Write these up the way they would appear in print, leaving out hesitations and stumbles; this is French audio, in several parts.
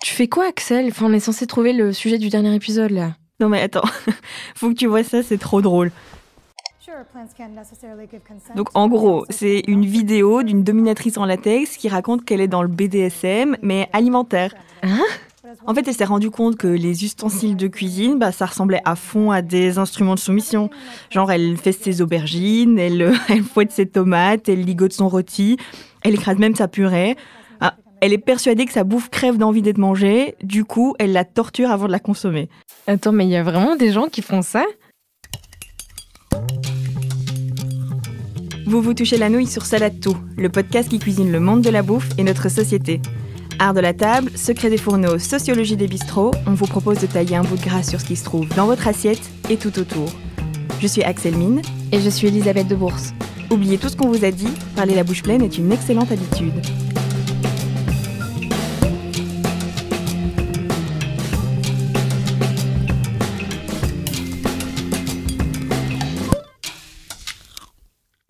Tu fais quoi, Axel? Enfin, on est censé trouver le sujet du dernier épisode, là. Non mais attends, faut que tu vois ça, c'est trop drôle. Donc en gros, c'est une vidéo d'une dominatrice en latex qui raconte qu'elle est dans le BDSM, mais alimentaire. Hein? En fait, elle s'est rendue compte que les ustensiles de cuisine, ça ressemblait à fond à des instruments de soumission. Genre, elle fait ses aubergines, elle fouette ses tomates, elle ligote son rôti, elle écrase même sa purée. Ah, elle est persuadée que sa bouffe crève d'envie d'être mangée, du coup, elle la torture avant de la consommer. Attends, mais il y a vraiment des gens qui font ça? Vous touchez la nouille sur Salade Tout, le podcast qui cuisine le monde de la bouffe et notre société. Art de la table, secret des fourneaux, sociologie des bistrots, on vous propose de tailler un bout de gras sur ce qui se trouve dans votre assiette et tout autour. Je suis Axel Mine. Et je suis Elisabeth de Bourse. Oubliez tout ce qu'on vous a dit, parler la bouche pleine est une excellente habitude.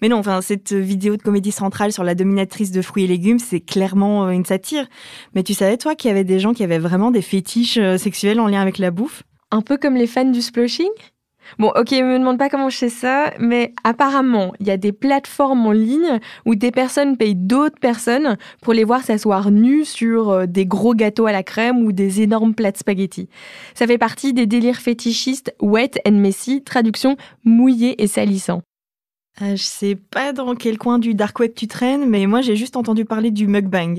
Mais non, cette vidéo de Comédie Centrale sur la dominatrice de fruits et légumes, c'est clairement une satire. Mais tu savais, toi, qu'il y avait des gens qui avaient vraiment des fétiches sexuels en lien avec la bouffe? Un peu comme les fans du sploshing? Bon, ok, me demande pas comment je sais ça, mais apparemment, il y a des plateformes en ligne où des personnes payent d'autres personnes pour les voir s'asseoir nus sur des gros gâteaux à la crème ou des énormes plats de spaghettis. Ça fait partie des délires fétichistes wet and messy, traduction mouillé et salissant. Je sais pas dans quel coin du dark web tu traînes, mais moi j'ai juste entendu parler du mukbang.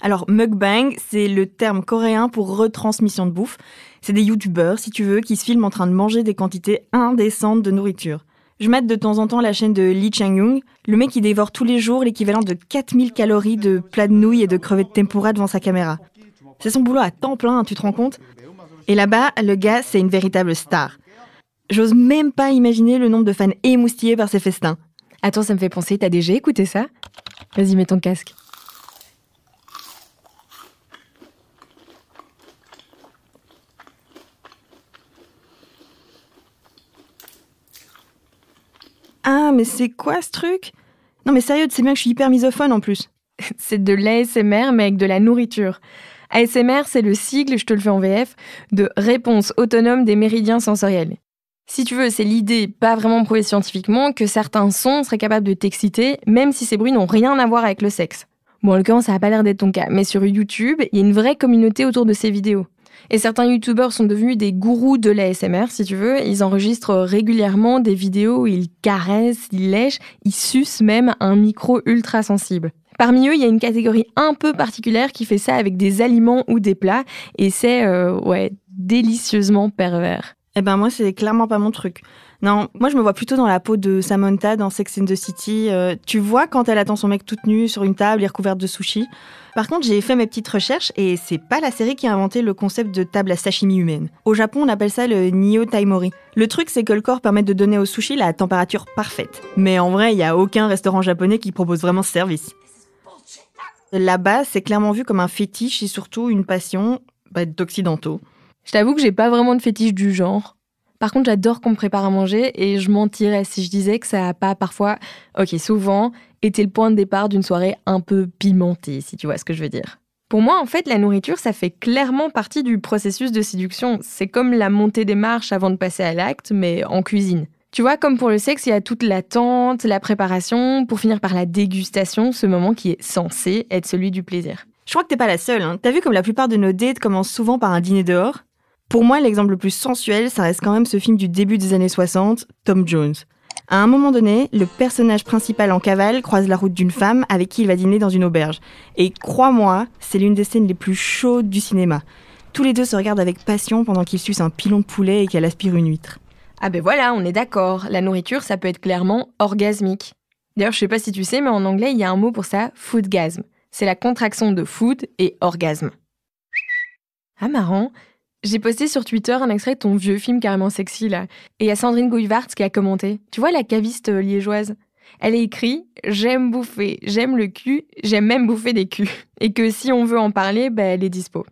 Alors mukbang, c'est le terme coréen pour retransmission de bouffe. C'est des youtubeurs, si tu veux, qui se filment en train de manger des quantités indécentes de nourriture. Je mate de temps en temps la chaîne de Lee Chang-young, le mec qui dévore tous les jours l'équivalent de 4000 calories de plats de nouilles et de crevettes tempura devant sa caméra. C'est son boulot à temps plein, tu te rends compte? Et là-bas, le gars, c'est une véritable star. J'ose même pas imaginer le nombre de fans émoustillés par ces festins. Attends, ça me fait penser, t'as déjà écouté ça? Vas-y, mets ton casque. Ah, mais c'est quoi ce truc? Non mais sérieux, tu sais bien que je suis hyper misophone en plus. C'est de l'ASMR, mais avec de la nourriture. ASMR, c'est le sigle, je te le fais en VF, de réponse autonome des méridiens sensoriels. Si tu veux, c'est l'idée, pas vraiment prouvée scientifiquement, que certains sons seraient capables de t'exciter, même si ces bruits n'ont rien à voir avec le sexe. Bon, en l'occurrence, ça n'a pas l'air d'être ton cas, mais sur YouTube, il y a une vraie communauté autour de ces vidéos. Et certains youtubeurs sont devenus des gourous de l'ASMR, si tu veux. Ils enregistrent régulièrement des vidéos où ils caressent, ils lèchent, ils sucent même un micro ultra sensible. Parmi eux, il y a une catégorie un peu particulière qui fait ça avec des aliments ou des plats, et c'est, délicieusement pervers. Eh ben moi, c'est clairement pas mon truc. Non, moi je me vois plutôt dans la peau de Samantha dans Sex and the City. Tu vois quand elle attend son mec toute nue sur une table et recouverte de sushi. Par contre, j'ai fait mes petites recherches et c'est pas la série qui a inventé le concept de table à sashimi humaine. Au Japon, on appelle ça le Nio Taimori. Le truc, c'est que le corps permet de donner au sushi la température parfaite. Mais en vrai, il y a aucun restaurant japonais qui propose vraiment ce service. Là-bas, c'est clairement vu comme un fétiche et surtout une passion d'occidentaux. Je t'avoue que j'ai pas vraiment de fétiche du genre. Par contre, j'adore qu'on me prépare à manger et je mentirais si je disais que ça a pas parfois, souvent, été le point de départ d'une soirée un peu pimentée, si tu vois ce que je veux dire. Pour moi, en fait, la nourriture, ça fait clairement partie du processus de séduction. C'est comme la montée des marches avant de passer à l'acte, mais en cuisine. Tu vois, comme pour le sexe, il y a toute l'attente, la préparation, pour finir par la dégustation, ce moment qui est censé être celui du plaisir. Je crois que t'es pas la seule, hein. T'as vu comme la plupart de nos dates commencent souvent par un dîner dehors? Pour moi, l'exemple le plus sensuel, ça reste quand même ce film du début des années 60, Tom Jones. À un moment donné, le personnage principal en cavale croise la route d'une femme avec qui il va dîner dans une auberge. Et crois-moi, c'est l'une des scènes les plus chaudes du cinéma. Tous les deux se regardent avec passion pendant qu'ils sucent un pilon de poulet et qu'elle aspire une huître. Ah ben voilà, on est d'accord. La nourriture, ça peut être clairement orgasmique. D'ailleurs, je sais pas si tu sais, mais en anglais, il y a un mot pour ça, foodgasm. C'est la contraction de food et orgasme. Ah marrant. J'ai posté sur Twitter un extrait de ton vieux film carrément sexy, là. Et il y a Sandrine Gouyvart qui a commenté. Tu vois la caviste liégeoise? Elle a écrit « J'aime bouffer, j'aime le cul, j'aime même bouffer des culs. » Et que si on veut en parler, elle est dispo.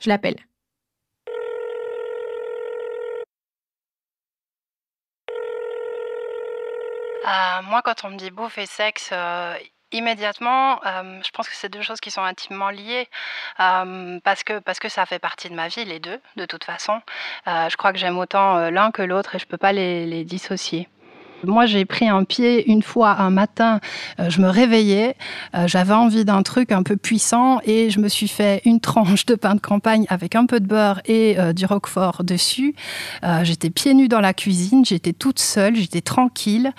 Je l'appelle. Moi, quand on me dit bouffe et sexe, Immédiatement, je pense que c'est 2 choses qui sont intimement liées, parce que ça fait partie de ma vie les 2, de toute façon. Je crois que j'aime autant, l'un que l'autre et je peux pas les dissocier. Moi, j'ai pris un pied une fois un matin, je me réveillais, j'avais envie d'un truc un peu puissant et je me suis fait une tranche de pain de campagne avec un peu de beurre et du roquefort dessus. J'étais pieds nus dans la cuisine, j'étais toute seule, j'étais tranquille.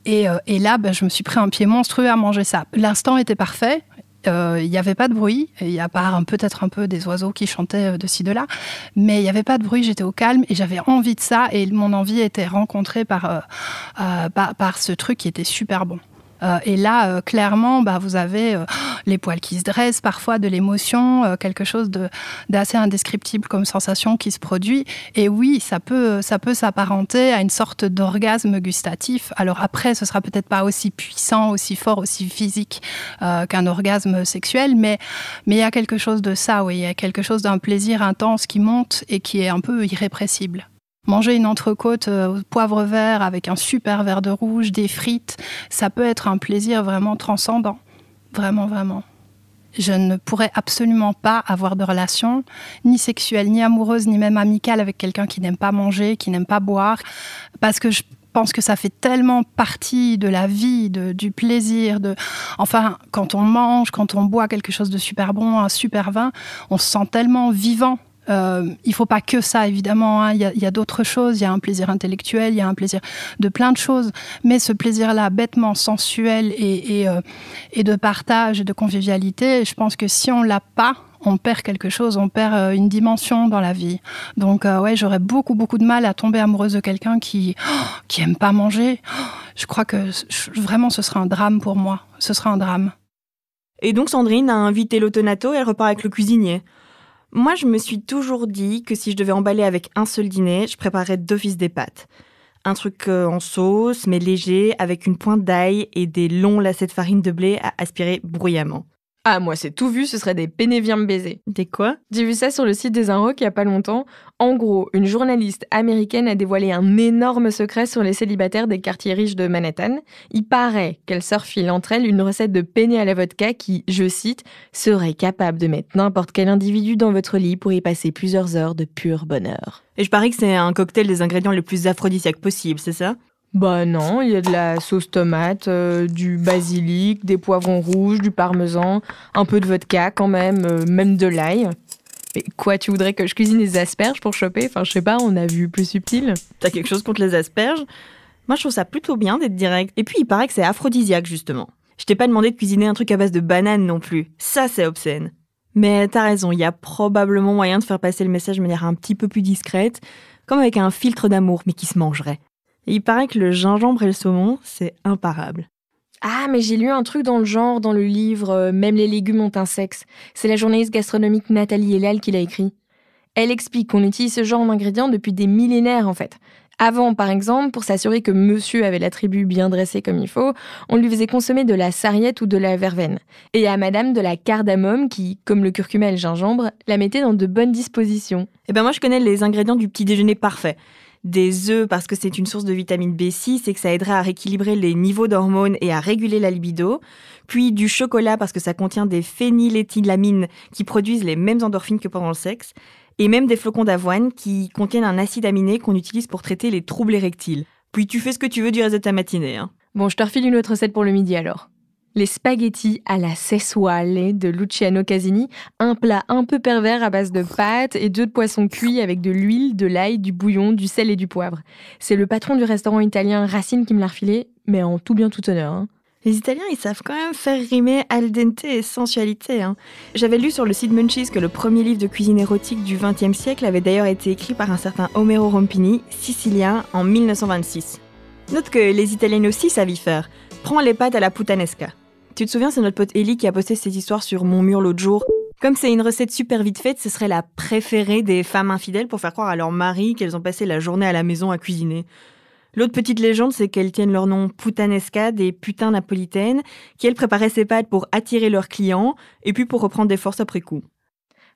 Et là, je me suis pris un pied monstrueux à manger ça. L'instant était parfait. Il n'y avait pas de bruit, à part peut-être un peu des oiseaux qui chantaient de ci, de là. Mais il n'y avait pas de bruit, j'étais au calme et j'avais envie de ça. Et mon envie était rencontrée par ce truc qui était super bon. Et là, clairement, vous avez les poils qui se dressent, parfois de l'émotion, quelque chose d'assez indescriptible comme sensation qui se produit. Et oui, ça peut s'apparenter à une sorte d'orgasme gustatif. Alors après, ce sera peut-être pas aussi puissant, aussi fort, aussi physique qu'un orgasme sexuel, mais il y a quelque chose de ça, oui. Il y a quelque chose d'un plaisir intense qui monte et qui est un peu irrépressible. Manger une entrecôte au poivre vert avec un super verre de rouge, des frites, ça peut être un plaisir vraiment transcendant. Vraiment, vraiment. Je ne pourrais absolument pas avoir de relation, ni sexuelle, ni amoureuse, ni même amicale avec quelqu'un qui n'aime pas manger, qui n'aime pas boire, parce que je pense que ça fait tellement partie de la vie, du plaisir. Enfin, quand on mange, quand on boit quelque chose de super bon, un super vin, on se sent tellement vivant. Il ne faut pas que ça, évidemment. Il y a d'autres choses. Il y a un plaisir intellectuel, il y a un plaisir de plein de choses. Mais ce plaisir-là, bêtement sensuel et de partage et de convivialité, je pense que si on ne l'a pas, on perd quelque chose, on perd une dimension dans la vie. Donc, j'aurais beaucoup, beaucoup de mal à tomber amoureuse de quelqu'un qui aime pas manger. Je crois que vraiment, ce serait un drame pour moi. Ce serait un drame. Et donc, Sandrine a invité l'autonato et elle repart avec le cuisinier. Moi, je me suis toujours dit que si je devais emballer avec un seul dîner, je préparerais d'office des pâtes. Un truc en sauce, mais léger, avec une pointe d'ail et des longs lacets de farine de blé à aspirer bruyamment. Ah, moi, c'est tout vu, ce serait des penne viande baisés. Des quoi ? J'ai vu ça sur le site des Inrocks il y a pas longtemps. En gros, une journaliste américaine a dévoilé un énorme secret sur les célibataires des quartiers riches de Manhattan. Il paraît qu'elle surfile entre elles une recette de penne à la vodka qui, je cite, serait capable de mettre n'importe quel individu dans votre lit pour y passer plusieurs heures de pur bonheur. Et je parie que c'est un cocktail des ingrédients les plus aphrodisiaques possibles, c'est ça ? Bah non, il y a de la sauce tomate, du basilic, des poivrons rouges, du parmesan, un peu de vodka quand même, même de l'ail. Mais quoi, tu voudrais que je cuisine des asperges pour choper ? Enfin, je sais pas, on a vu plus subtil. T'as quelque chose contre les asperges ? Moi, je trouve ça plutôt bien d'être direct. Et puis, il paraît que c'est aphrodisiaque, justement. Je t'ai pas demandé de cuisiner un truc à base de bananes non plus. Ça, c'est obscène. Mais t'as raison, il y a probablement moyen de faire passer le message de manière un petit peu plus discrète, comme avec un filtre d'amour, mais qui se mangerait. Et il paraît que le gingembre et le saumon, c'est imparable. Ah, mais j'ai lu un truc dans le genre, dans le livre « Même les légumes ont un sexe ». C'est la journaliste gastronomique Nathalie Ellal qui l'a écrit. Elle explique qu'on utilise ce genre d'ingrédients depuis des millénaires, en fait. Avant, par exemple, pour s'assurer que monsieur avait la tribu bien dressée comme il faut, on lui faisait consommer de la sarriette ou de la verveine. Et à madame de la cardamome qui, comme le curcuma et le gingembre, la mettait dans de bonnes dispositions. Eh ben moi, je connais les ingrédients du petit déjeuner parfait. Des œufs parce que c'est une source de vitamine B6 et que ça aiderait à rééquilibrer les niveaux d'hormones et à réguler la libido. Puis du chocolat parce que ça contient des phényléthylamines qui produisent les mêmes endorphines que pendant le sexe. Et même des flocons d'avoine qui contiennent un acide aminé qu'on utilise pour traiter les troubles érectiles. Puis tu fais ce que tu veux du reste de ta matinée. Hein. Bon, je te refile une autre recette pour le midi alors. Les spaghettis à la sessuale de Luciano Casini, un plat un peu pervers à base de pâtes et d'œufs de poisson cuits avec de l'huile, de l'ail, du bouillon, du sel et du poivre. C'est le patron du restaurant italien Racine qui me l'a refilé, mais en tout bien tout honneur. Hein. Les Italiens, ils savent quand même faire rimer al dente et sensualité. Hein. J'avais lu sur le site Munchies que le premier livre de cuisine érotique du XXe siècle avait d'ailleurs été écrit par un certain Omero Rompini, sicilien, en 1926. Note que les Italiennes aussi savent y faire. Prends les pâtes à la puttanesca. Tu te souviens, c'est notre pote Ellie qui a posté cette histoire sur mon mur l'autre jour. Comme c'est une recette super vite faite, ce serait la préférée des femmes infidèles pour faire croire à leur mari qu'elles ont passé la journée à la maison à cuisiner. L'autre petite légende, c'est qu'elles tiennent leur nom puttanesca, des putains napolitaines, qui elles préparaient ces pâtes pour attirer leurs clients et puis pour reprendre des forces après coup.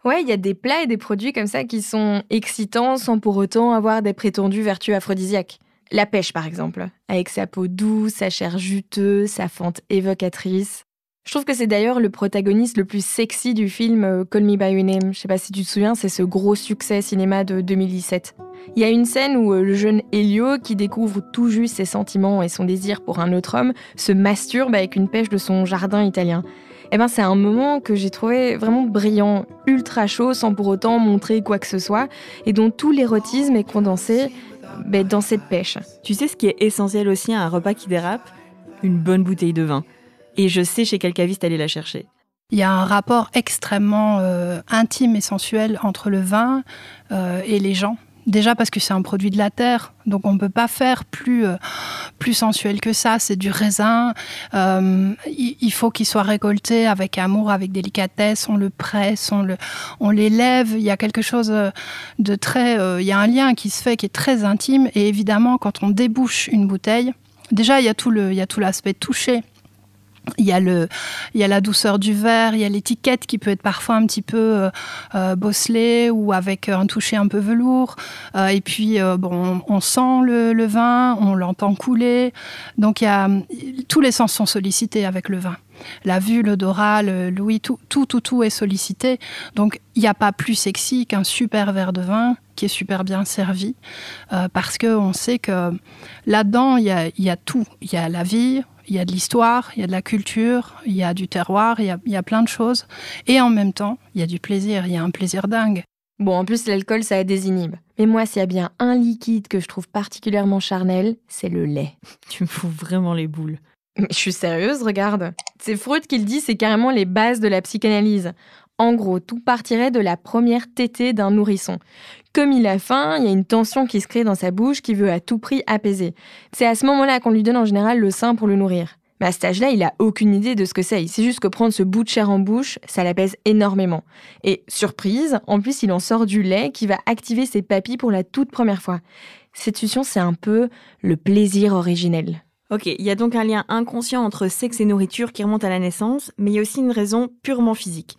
Ouais, il y a des plats et des produits comme ça qui sont excitants sans pour autant avoir des prétendues vertus aphrodisiaques. La pêche, par exemple, avec sa peau douce, sa chair juteuse, sa fente évocatrice. Je trouve que c'est d'ailleurs le protagoniste le plus sexy du film Call Me By Your Name. Je sais pas si tu te souviens, c'est ce gros succès cinéma de 2017. Il y a une scène où le jeune Elio, qui découvre tout juste ses sentiments et son désir pour un autre homme, se masturbe avec une pêche de son jardin italien. C'est un moment que j'ai trouvé vraiment brillant, ultra chaud, sans pour autant montrer quoi que ce soit, et dont tout l'érotisme est condensé dans cette pêche. Tu sais ce qui est essentiel aussi à un repas qui dérape ? Une bonne bouteille de vin. Et je sais chez quel caviste aller la chercher. Il y a un rapport extrêmement intime et sensuel entre le vin et les gens. Déjà parce que c'est un produit de la terre, donc on ne peut pas faire plus sensuel que ça. C'est du raisin, il faut qu'il soit récolté avec amour, avec délicatesse. On le presse, on l'élève. Il y a quelque chose de très... il y a un lien qui se fait qui est très intime. Et évidemment, quand on débouche une bouteille, déjà il y a tout l'aspect touché. Il y a la douceur du verre, il y a l'étiquette qui peut être parfois un petit peu bosselée ou avec un toucher un peu velours. Et puis, on sent le vin, on l'entend couler. Donc, tous les sens sont sollicités avec le vin. La vue, l'odorat, l'ouïe, tout est sollicité. Donc, il n'y a pas plus sexy qu'un super verre de vin qui est super bien servi. Parce qu'on sait que là-dedans, il y a tout. Il y a la vie, il y a de l'histoire, il y a de la culture, il y a du terroir, il y a plein de choses. Et en même temps, il y a du plaisir, il y a un plaisir dingue. Bon, en plus, l'alcool, ça désinhibe. Mais moi, s'il y a bien un liquide que je trouve particulièrement charnel, c'est le lait. Tu me fous vraiment les boules. Mais je suis sérieuse, regarde. C'est Freud qui le dit, c'est carrément les bases de la psychanalyse. En gros, tout partirait de la première tétée d'un nourrisson. Comme il a faim, il y a une tension qui se crée dans sa bouche qui veut à tout prix apaiser. C'est à ce moment-là qu'on lui donne en général le sein pour le nourrir. Mais à cet âge-là, il a aucune idée de ce que c'est. Il sait juste que prendre ce bout de chair en bouche, ça l'apaise énormément. Et surprise, en plus, il en sort du lait qui va activer ses papilles pour la toute première fois. Cette fusion, c'est un peu le plaisir originel. Ok, il y a donc un lien inconscient entre sexe et nourriture qui remonte à la naissance, mais il y a aussi une raison purement physique.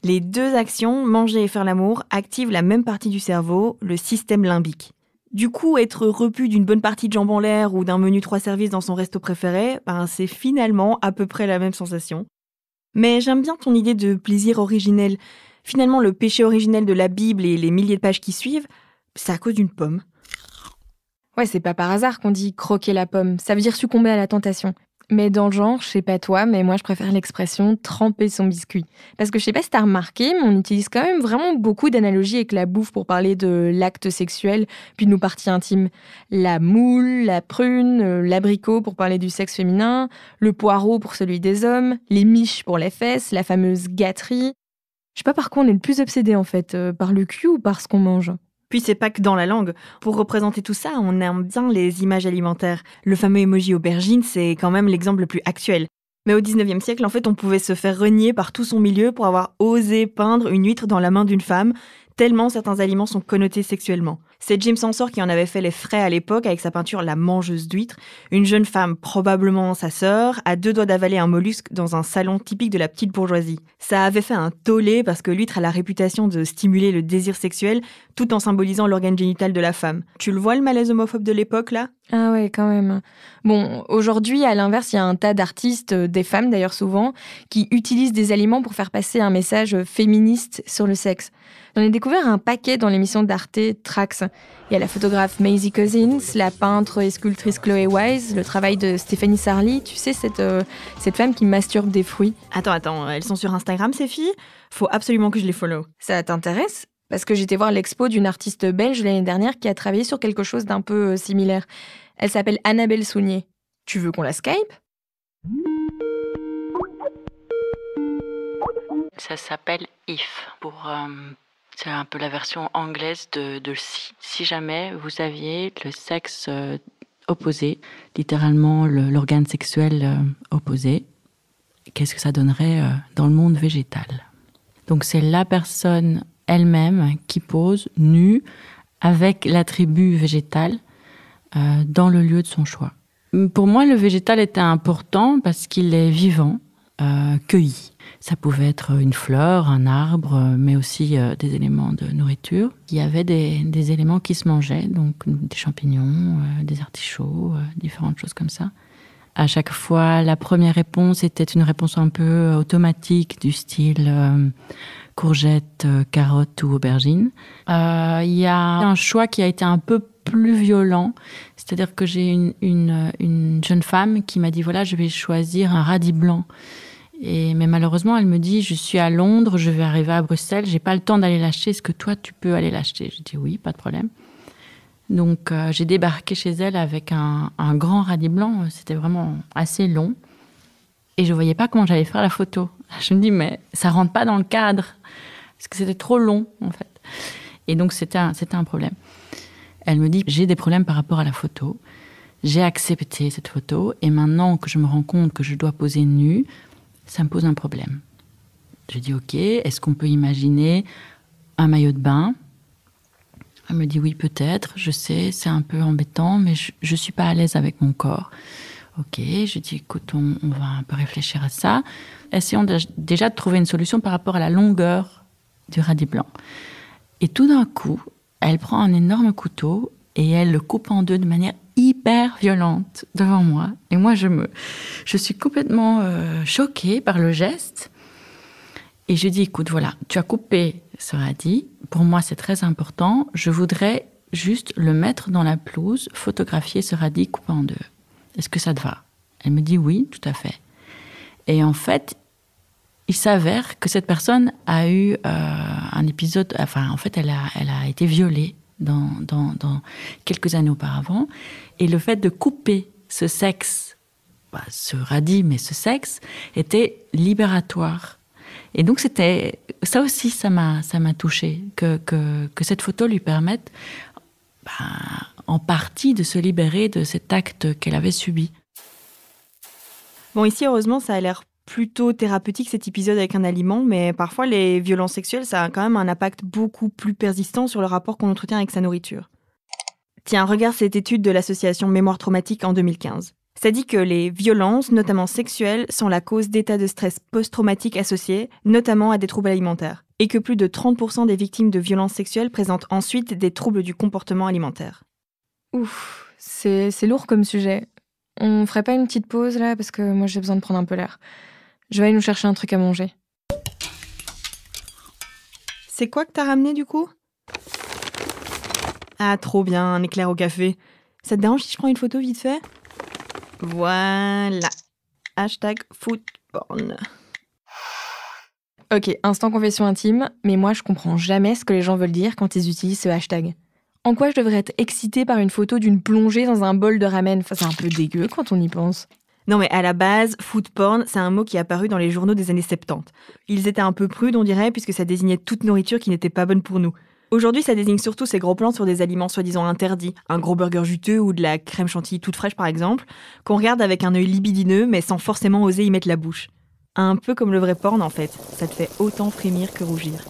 Les deux actions, manger et faire l'amour, activent la même partie du cerveau, le système limbique. Du coup, être repu d'une bonne partie de jambes en l'air ou d'un menu 3 services dans son resto préféré, c'est finalement à peu près la même sensation. Mais j'aime bien ton idée de plaisir originel. Finalement, le péché originel de la Bible et les milliers de pages qui suivent, c'est à cause d'une pomme. Ouais, c'est pas par hasard qu'on dit croquer la pomme. Ça veut dire succomber à la tentation. Mais dans le genre, je sais pas toi, mais moi je préfère l'expression tremper son biscuit. Parce que je sais pas si t'as remarqué, mais on utilise quand même vraiment beaucoup d'analogies avec la bouffe pour parler de l'acte sexuel, puis de nos parties intimes. La moule, la prune, l'abricot pour parler du sexe féminin, le poireau pour celui des hommes, les miches pour les fesses, la fameuse gâterie. Je sais pas par quoi on est le plus obsédé en fait, par le cul ou par ce qu'on mange. Puis c'est pas que dans la langue. Pour représenter tout ça, on aime bien les images alimentaires. Le fameux emoji aubergine, c'est quand même l'exemple le plus actuel. Mais au 19e siècle, en fait, on pouvait se faire renier par tout son milieu pour avoir osé peindre une huître dans la main d'une femme, tellement certains aliments sont connotés sexuellement. C'est James Ensor qui en avait fait les frais à l'époque avec sa peinture La mangeuse d'huîtres. Une jeune femme, probablement sa sœur, à 2 doigts d'avaler un mollusque dans un salon typique de la petite bourgeoisie. Ça avait fait un tollé parce que l'huître a la réputation de stimuler le désir sexuel tout en symbolisant l'organe génital de la femme. Tu le vois le malaise homophobe de l'époque là ? Ah ouais, quand même. Bon, aujourd'hui, à l'inverse, il y a un tas d'artistes, des femmes d'ailleurs souvent, qui utilisent des aliments pour faire passer un message féministe sur le sexe. J'en ai découvert un paquet dans l'émission d'Arte Trax. Il y a la photographe Maisie Cousins, la peintre et sculptrice Chloé Wise, le travail de Stéphanie Sarli, tu sais, cette femme qui masturbe des fruits. Attends, elles sont sur Instagram ces filles ? Faut absolument que je les follow. Ça t'intéresse ? Parce que j'étais voir l'expo d'une artiste belge l'année dernière qui a travaillé sur quelque chose d'un peu similaire. Elle s'appelle Annabelle Sounier. Tu veux qu'on la Skype ? Ça s'appelle If. C'est un peu la version anglaise de si. Si jamais vous aviez le sexe opposé, littéralement l'organe sexuel opposé, qu'est-ce que ça donnerait dans le monde végétal ? Donc c'est la personne elle-même qui pose nue avec l'attribut végétal dans le lieu de son choix. Pour moi, le végétal était important parce qu'il est vivant, cueilli. Ça pouvait être une fleur, un arbre, mais aussi des éléments de nourriture. Il y avait des éléments qui se mangeaient, donc des champignons, des artichauts, différentes choses comme ça. À chaque fois, la première réponse était une réponse un peu automatique du style courgette, carotte ou aubergine. Il y a un choix qui a été un peu plus violent, c'est-à-dire que j'ai une jeune femme qui m'a dit voilà, je vais choisir un radis blanc. Mais malheureusement, elle me dit je suis à Londres, je vais arriver à Bruxelles, j'ai pas le temps d'aller l'acheter. Est-ce que toi tu peux aller l'acheter? Je dis oui, pas de problème. Donc j'ai débarqué chez elle avec un grand radis blanc. C'était vraiment assez long et je voyais pas comment j'allais faire la photo. Je me dis mais ça rentre pas dans le cadre parce que c'était trop long en fait. Et donc c'était un problème. Elle me dit j'ai des problèmes par rapport à la photo. J'ai accepté cette photo et maintenant que je me rends compte que je dois poser nue, ça me pose un problème. Je dis ok, est-ce qu'on peut imaginer un maillot de bain? Elle me dit oui peut-être, je sais, c'est un peu embêtant, mais je suis pas à l'aise avec mon corps. Ok, je dis écoute, on va un peu réfléchir à ça. Essayons déjà de trouver une solution par rapport à la longueur du radis blanc. Et tout d'un coup, elle prend un énorme couteau et elle le coupe en deux de manière hyper violente devant moi. Et moi, je suis complètement choquée par le geste. Et je dis, écoute, voilà, tu as coupé ce radis. Pour moi, c'est très important. Je voudrais juste le mettre dans la pelouse, photographier ce radis coupé en deux. Est-ce que ça te va? Elle me dit oui, tout à fait. Et en fait, il s'avère que cette personne a eu un épisode... Enfin, en fait, elle a été violée dans quelques années auparavant. Et le fait de couper ce sexe, ce radis, mais ce sexe, était libératoire. Et donc, ça aussi, ça m'a touchée, que cette photo lui permette en partie de se libérer de cet acte qu'elle avait subi. Bon, ici, heureusement, ça a l'air plutôt thérapeutique, cet épisode avec un aliment, mais parfois, les violences sexuelles, ça a quand même un impact beaucoup plus persistant sur le rapport qu'on entretient avec sa nourriture. Tiens, regarde cette étude de l'association Mémoire Traumatique en 2015. Ça dit que les violences, notamment sexuelles, sont la cause d'états de stress post-traumatique associés, notamment à des troubles alimentaires, et que plus de 30% des victimes de violences sexuelles présentent ensuite des troubles du comportement alimentaire. Ouf, c'est lourd comme sujet. On ferait pas une petite pause là, parce que moi j'ai besoin de prendre un peu l'air. Je vais aller nous chercher un truc à manger. C'est quoi que t'as ramené du coup? Ah, trop bien, un éclair au café. Ça te dérange si je prends une photo vite fait? Voilà. #foodporn. Ok, instant confession intime, mais moi je comprends jamais ce que les gens veulent dire quand ils utilisent ce hashtag. En quoi je devrais être excitée par une photo d'une plongée dans un bol de ramen? Enfin, c'est un peu dégueu quand on y pense. Non mais à la base, food porn, c'est un mot qui est apparu dans les journaux des années 70. Ils étaient un peu prudes, on dirait, puisque ça désignait toute nourriture qui n'était pas bonne pour nous. Aujourd'hui, ça désigne surtout ces gros plans sur des aliments soi-disant interdits, un gros burger juteux ou de la crème chantilly toute fraîche par exemple, qu'on regarde avec un œil libidineux mais sans forcément oser y mettre la bouche. Un peu comme le vrai porn en fait, ça te fait autant frémir que rougir.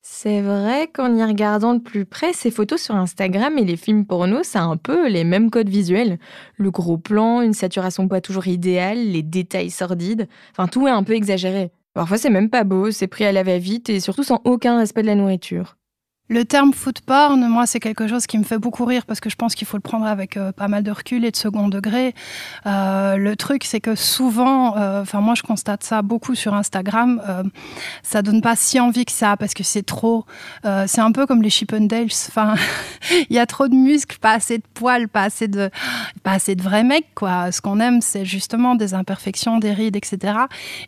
C'est vrai qu'en y regardant de plus près, ces photos sur Instagram et les films porno, ça a un peu les mêmes codes visuels. Le gros plan, une saturation pas toujours idéale, les détails sordides, enfin tout est un peu exagéré. Parfois c'est même pas beau, c'est pris à la va-vite et surtout sans aucun respect de la nourriture. Le terme food porn, moi, c'est quelque chose qui me fait beaucoup rire parce que je pense qu'il faut le prendre avec pas mal de recul et de second degré. Le truc, c'est que souvent, moi, je constate ça beaucoup sur Instagram, ça donne pas si envie que ça parce que c'est trop. C'est un peu comme les Chippendales. Enfin, il y a trop de muscles, pas assez de poils, pas assez de vrais mecs, quoi. Ce qu'on aime, c'est justement des imperfections, des rides, etc.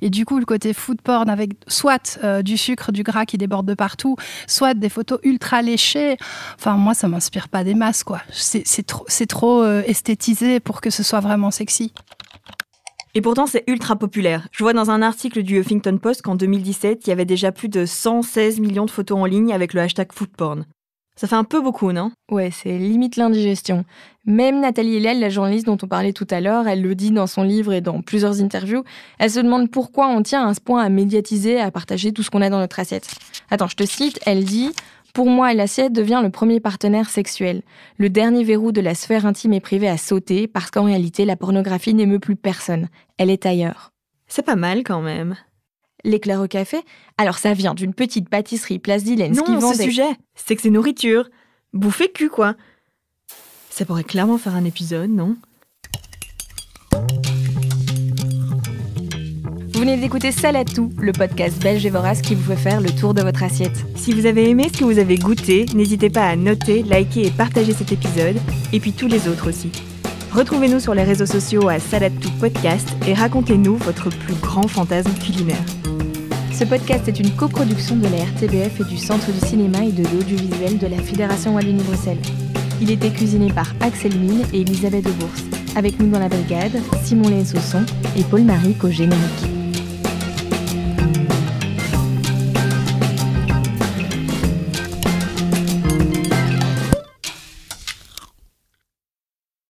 Et du coup, le côté food porn avec soit du sucre, du gras qui déborde de partout, soit des photos ultra léché. Enfin, moi, ça m'inspire pas des masses, quoi. C'est trop esthétisé pour que ce soit vraiment sexy. Et pourtant, c'est ultra populaire. Je vois dans un article du Huffington Post qu'en 2017, il y avait déjà plus de 116 millions de photos en ligne avec le hashtag foodporn. Ça fait un peu beaucoup, non? Ouais, c'est limite l'indigestion. Même Nathalie Hellel, la journaliste dont on parlait tout à l'heure, elle le dit dans son livre et dans plusieurs interviews, elle se demande pourquoi on tient à ce point à médiatiser, à partager tout ce qu'on a dans notre assiette. Attends, je te cite, elle dit « Pour moi, l'assiette devient le premier partenaire sexuel. Le dernier verrou de la sphère intime et privée à sauter parce qu'en réalité, la pornographie n'émeut plus personne. Elle est ailleurs. » C'est pas mal quand même. L'éclair au café? Alors ça vient d'une petite pâtisserie Place d'Illens qui vend Non, ce sujet, c'est que c'est nourriture. Bouffer cul, quoi. Ça pourrait clairement faire un épisode, non? Vous venez d'écouter Salade Tout, le podcast belge et vorace qui vous fait faire le tour de votre assiette. Si vous avez aimé ce que vous avez goûté, n'hésitez pas à noter, liker et partager cet épisode, et puis tous les autres aussi. Retrouvez-nous sur les réseaux sociaux à Salade Tout Podcast et racontez-nous votre plus grand fantasme culinaire. Ce podcast est une coproduction de la RTBF et du Centre du cinéma et de l'audiovisuel de la Fédération Wallonie-Bruxelles. Il était cuisiné par Axel Mine et Elisabeth Debours. Avec nous dans la brigade, Simon Léès au son et Paul Maric au générique.